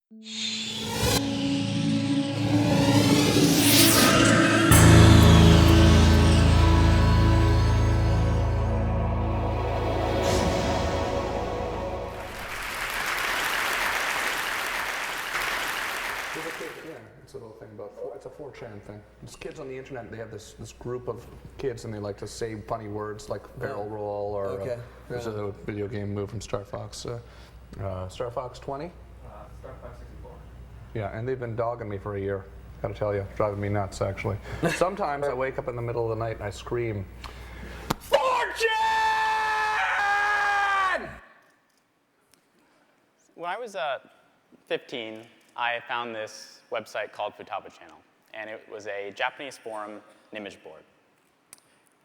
Yeah, it's a little thing about, it's a 4chan thing. It's kids on the internet, they have this group of kids and they like to say funny words like barrel roll or there's a video game move from Star Fox. Star Fox 20? Star Fox 64. Yeah, and they've been dogging me for a year. Gotta tell you, driving me nuts actually. Sometimes I wake up in the middle of the night and I scream, 4chan! When I was 15, I found this website called Futaba Channel, and it was a Japanese forum and image board.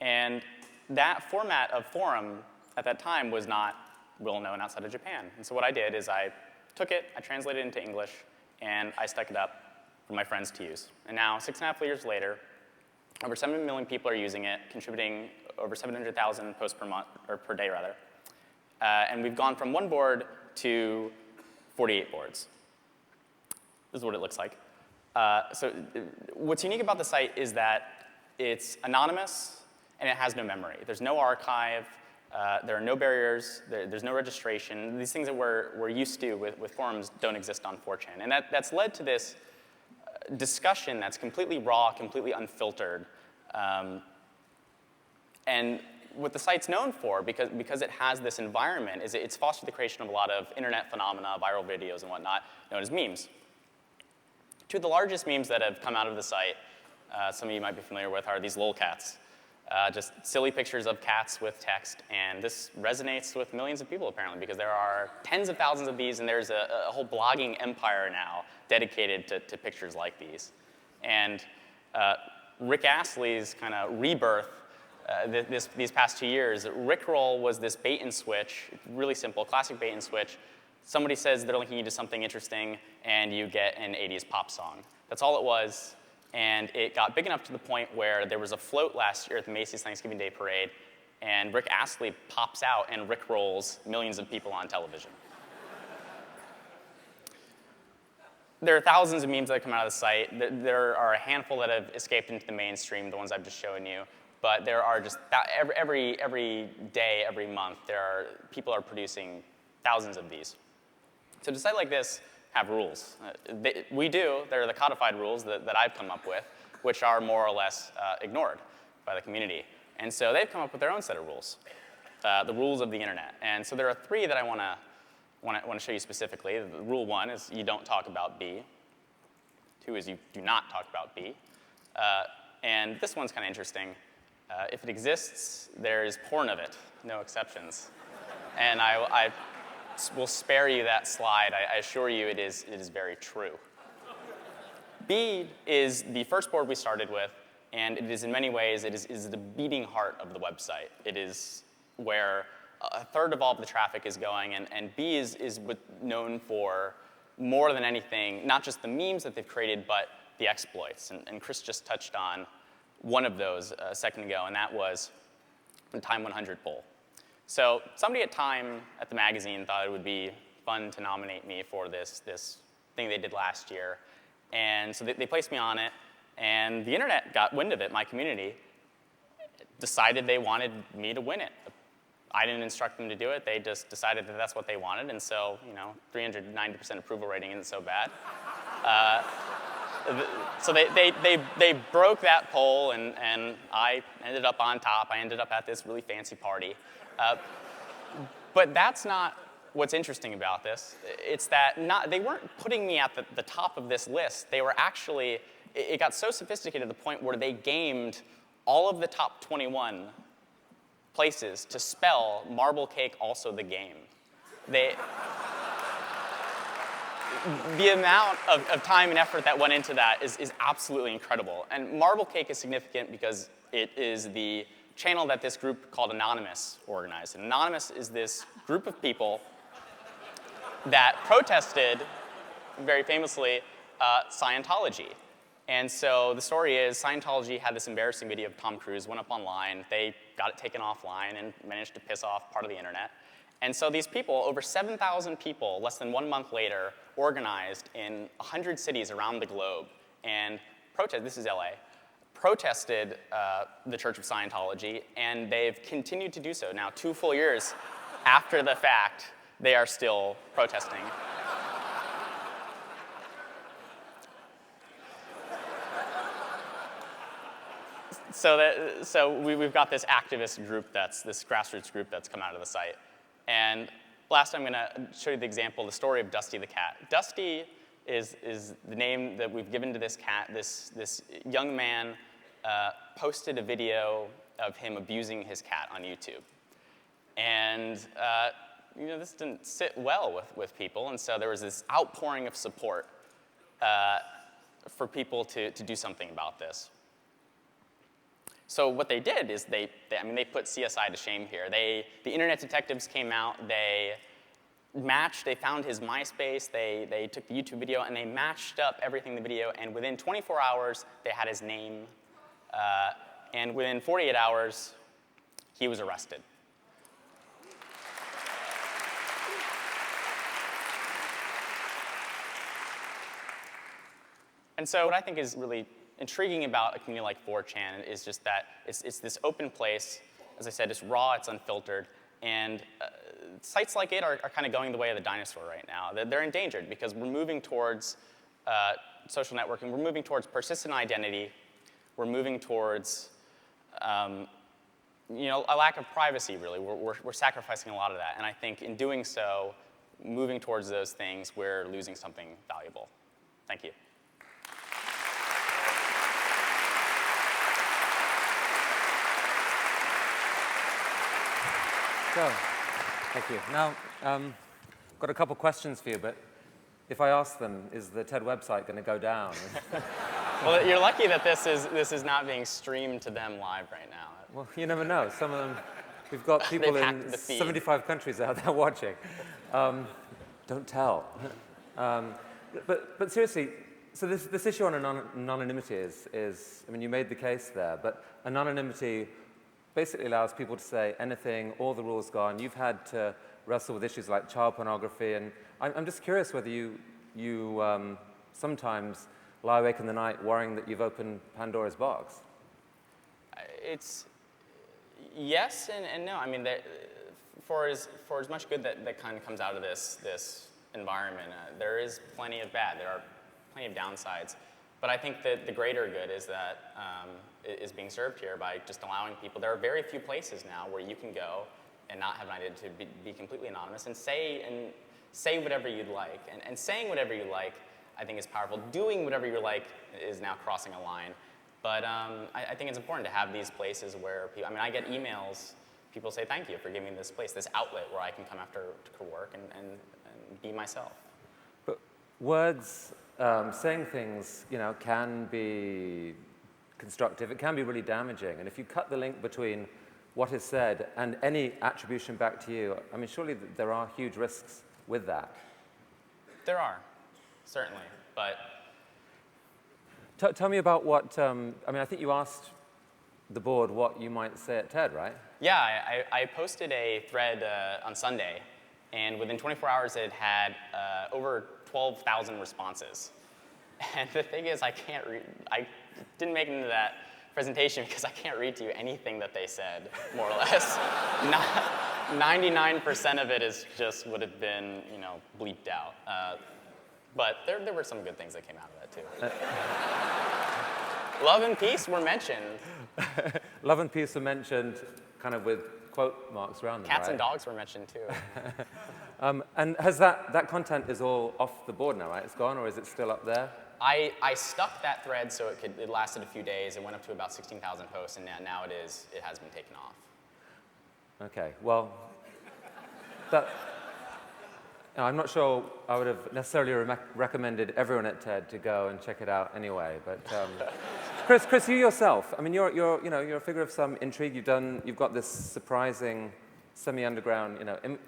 And that format of forum at that time was not well known outside of Japan. And so what I did is I took it, I translated it into English, and I stuck it up for my friends to use. And now, 6.5 years later, over 7 million people are using it, contributing over 700,000 posts per month, or per day rather. And we've gone from 1 board to 48 boards. This is what it looks like. So what's unique about the site is that it's anonymous and it has no memory. There's no archive. There are no barriers. There's no registration. These things that we're used to with forums don't exist on 4chan. And that's led to this discussion that's completely raw, completely unfiltered. And what the site's known for, because it has this environment, is it's fostered the creation of a lot of internet phenomena, viral videos and whatnot, known as memes. 2 of the largest memes that have come out of the site, some of you might be familiar with, are these lolcats. Just silly pictures of cats with text, and this resonates with millions of people apparently because there are tens of thousands of these, and there's a whole blogging empire now dedicated to pictures like these. And Rick Astley's kind of rebirth these past 2 years, Rickroll was this bait and switch, really simple, classic bait and switch. Somebody says they're linking you to something interesting, and you get an 80s pop song. That's all it was, and it got big enough to the point where there was a float last year at the Macy's Thanksgiving Day Parade, and Rick Astley pops out and Rickrolls millions of people on television. There are thousands of memes that come out of the site. There are a handful that have escaped into the mainstream, the ones I've just shown you. But there are just, every day, every month, people are producing thousands of these. So to a site like this have rules. They're the codified rules that I've come up with, which are more or less ignored by the community. And so they've come up with their own set of rules, the rules of the internet. And so there are 3 that I want to show you specifically. Rule 1 is you don't talk about B. 2 is you do not talk about B. And this one's kind of interesting. If it exists, there is porn of it, no exceptions. And I will spare you that slide. I assure you it is very true. B is the first board we started with, and it is in many ways, it is the beating heart of the website. It is where a third of all of the traffic is going, and B is known for more than anything, not just the memes that they've created, but the exploits. And Chris just touched on one of those a second ago, and that was the Time 100 poll. So somebody at Time, at the magazine, thought it would be fun to nominate me for this thing they did last year. And so they placed me on it, and the internet got wind of it, my community, decided they wanted me to win it. I didn't instruct them to do it. They just decided that that's what they wanted, and so, 390% approval rating isn't so bad. So they broke that poll, and I ended up on top. I ended up at this really fancy party. But that's not what's interesting about this. It's that they weren't putting me at the top of this list. They were actually, it got so sophisticated to the point where they gamed all of the top 21 places to spell Marble Cake also the game. The amount of time and effort that went into that is absolutely incredible. And Marble Cake is significant because it is the channel that this group called Anonymous organized. And Anonymous is this group of people that protested, very famously, Scientology. And so the story is Scientology had this embarrassing video of Tom Cruise, went up online, they got it taken offline and managed to piss off part of the internet. And so these people, over 7,000 people, less than 1 month later, organized in 100 cities around the globe and this is LA, protested the Church of Scientology, and they've continued to do so. Now, 2 full years after the fact, they are still protesting. So we've got this activist group, this grassroots group that's come out of the site. And last, I'm going to show you the example, the story of Dusty the cat. Dusty is the name that we've given to this cat. This young man posted a video of him abusing his cat on YouTube. And this didn't sit well with people, and so there was this outpouring of support for people to do something about this. So what they did is they put CSI to shame here. The internet detectives came out, they found his MySpace, they took the YouTube video, and they matched up everything in the video, and within 24 hours, they had his name, and within 48 hours, he was arrested. And so what I think is really intriguing about a community like 4chan is just that it's this open place. As I said, it's raw, it's unfiltered, and sites like it are kind of going the way of the dinosaur right now. They're endangered because we're moving towards social networking. We're moving towards persistent identity. We're moving towards a lack of privacy, really. We're sacrificing a lot of that, and I think in doing so, moving towards those things, we're losing something valuable. Thank you. So, thank you. Now, got a couple questions for you, but if I ask them, is the TED website going to go down? Well, you're lucky that this is not being streamed to them live right now. Well, you never know. Some of them, we've got people in 75 countries out there watching. Don't tell. But seriously, so this issue on anonymity is, I mean, you made the case there, but anonymity basically allows people to say anything, all the rules gone. You've had to wrestle with issues like child pornography, and I'm just curious whether you sometimes lie awake in the night worrying that you've opened Pandora's box. It's yes and no. I mean, for as much good that kind of comes out of this environment, there is plenty of bad. There are plenty of downsides. But I think that the greater good is that is being served here by just allowing people. There are very few places now where you can go and not have an identity, to be completely anonymous and say whatever you'd like. And saying whatever you like, I think, is powerful. Doing whatever you like is now crossing a line. But I think it's important to have these places where people, I mean, I get emails, people say thank you for giving me this place, this outlet where I can come after work and be myself. But words, saying things, can be constructive. It can be really damaging. And if you cut the link between what is said and any attribution back to you, I mean, surely there are huge risks with that. There are, certainly, but... Tell me about what, I mean, I think you asked the board what you might say at TED, right? Yeah, I posted a thread on Sunday, and within 24 hours it had over 12,000 responses. And the thing is, I didn't make it into that presentation because I can't read to you anything that they said, more or less. 99% of it would have been, bleeped out. But there were some good things that came out of that, too. Love and peace were mentioned. Love and peace were mentioned kind of with quote marks around them, Cats right? and dogs were mentioned, too. And has that content is all off the board now, right? It's gone, or is it still up there? I stuck that thread so it lasted a few days. It went up to about 16,000 posts, and now it has been taken off. Okay, well, I'm not sure I would have necessarily recommended everyone at TED to go and check it out anyway. But Chris, you yourself, I mean, you're a figure of some intrigue. You've got this surprising semi-underground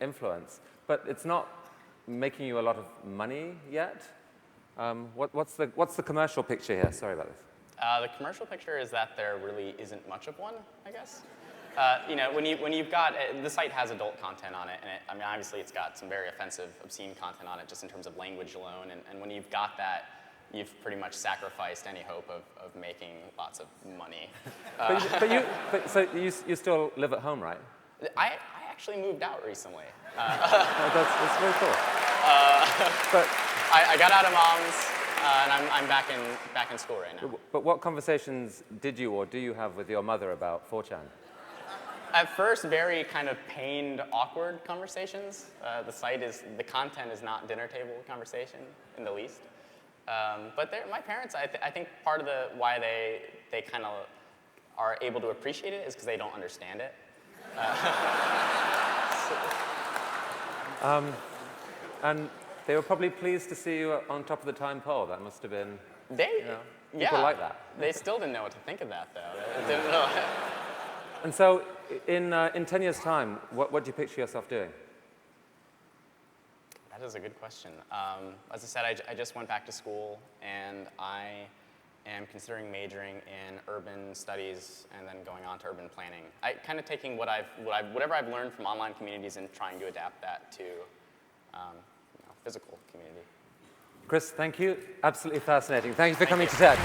influence, but it's not making you a lot of money yet. What's the commercial picture here? Sorry about this. The commercial picture is that there really isn't much of one, I guess. You know, when you've got, the site has adult content on it, and I mean, obviously it's got some very offensive, obscene content on it just in terms of language alone, and when you've got that, you've pretty much sacrificed any hope of making lots of money. So you still live at home, right? I actually moved out recently. That's very cool. But I got out of mom's, and I'm back in school right now. But what conversations did you or do you have with your mother about 4chan? At first, very kind of pained, awkward conversations. The content is not dinner table conversation in the least. But my parents, I think part of why they kind of are able to appreciate it is because they don't understand it. And they were probably pleased to see you on top of the time poll. That must have been, people like that. They still didn't know what to think of that, though. They didn't know. And so in 10 years' time, what do you picture yourself doing? That is a good question. As I said, I just went back to school, and I am considering majoring in urban studies and then going on to urban planning. Kind of taking whatever I've learned from online communities and trying to adapt that to physical community. Chris, thank you. Absolutely fascinating. Thank you for coming to TED.